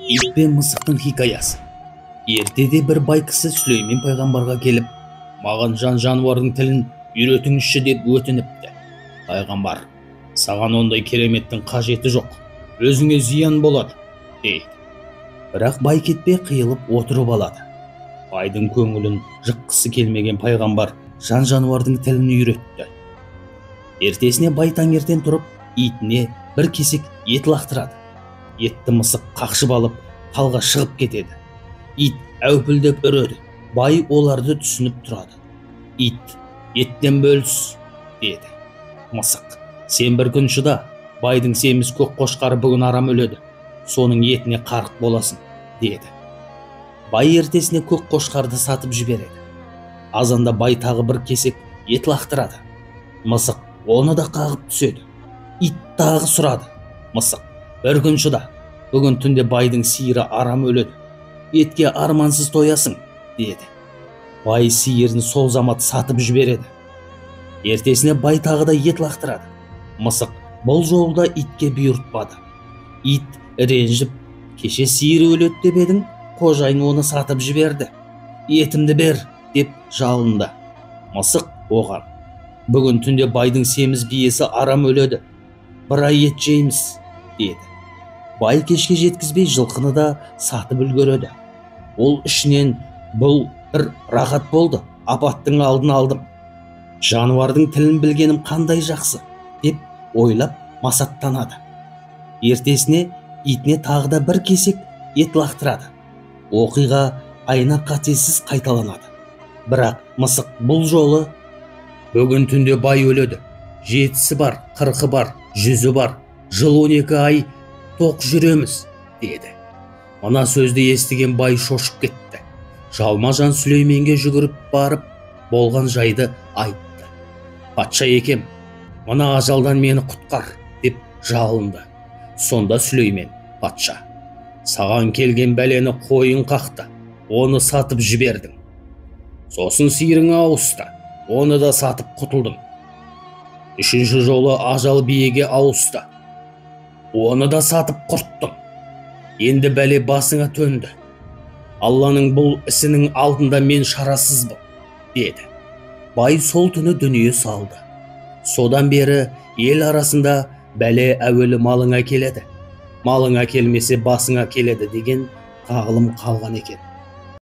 Ит пен мысықтың хикаясы. Ертеде бір бай кісі Сүлеймен пайғамбарға келіп, маған жан-жануардың тілін үйретіңізші деп өтініпті. Пайғамбар, саған ондай кереметтің қажеті жоқ, өзіңе зиян болады дейді. Бірақ бай кетпей қиылып отырып алады. Байдың көңілін жыққысы келмеген пайғамбар жан-жануардың тілін үйретті. Ертесіне бай таңертең тұрып, итіне бір кесек ет лақтырады. Етті мысық қақшып алып, талға шығып кетеді. Ит әупілдеп үреді. Бай оларды түсініп тұрады. Ит, еттен бөліс, деді. Мысық, сен бір күн шыда, байдың семіз көк қошқары бүгін арам өледі. Соның етіне қарық боласың, деді. Бай ертесіне көк қошқарды сатып жібереді. Азанда бай тағы бір кесек ет лақтырады. Мысық оны да қағып түседі. Ит тағы сұрады. Мысық, бір күн шыда, бүгін түнде байдың сиыры арам өледі. Етке армансыз тоясың, деді. Бай сиырын сол замат сатып жібереді. Ертесіне бай тағы да ет лақтырады. Мысық бұл жолда итке бұйыртпады. Ит ренжіп, кеше сиыр өледі деп едің, қожайын оны сатып жіберді. Етімді бер, деп жалынды. Мысық оған, бүгін түнде байдың семіз биесі арам өледі. Бір ай ет жейміз, деді. Бай кешке жеткізбей жылқыны да сатып үлгереді. Ол ішінен бұл бір рахат болды, апаттың алдын алдым. Жануардың тілін білгенім қандай жақсы, деп ойлап масаттанады. Ертесіне итіне тағы да бір кесек ет лақтырады. Оқиға айна қатесіз қайталанады. Бірақ мысық бұл жолы, бүгін түнде бай өледі. 7-сі бар, 40-ы бар, 100-і бар, жыл 12 ай тоқ жүреміз, деді. Мына сөзді естіген бай шошып кетті. Жалма-жан Сүлейменге жүгіріп барып, болған жайды айтты. Патша екем, мына ажалдан мені құтқар, деп жалынды. Сонда Сүлеймен, патша, саған келген бәлені қойын қақты, оны сатып жібердің. Сосын сиырыңа ауысты, оны да сатып құтылдың. Үшінші жолы ажал биеге ауысты, оны да сатып құрттың. Енді бәле басыңа төнді. Алланың бұл ісінің алдында мен шарасызбын, деді. Бай сол түні дүние салды. Содан бері ел арасында бәле әуелі малыңа келеді, малыңа келмесе басыңа келеді деген тағылым қалған екен.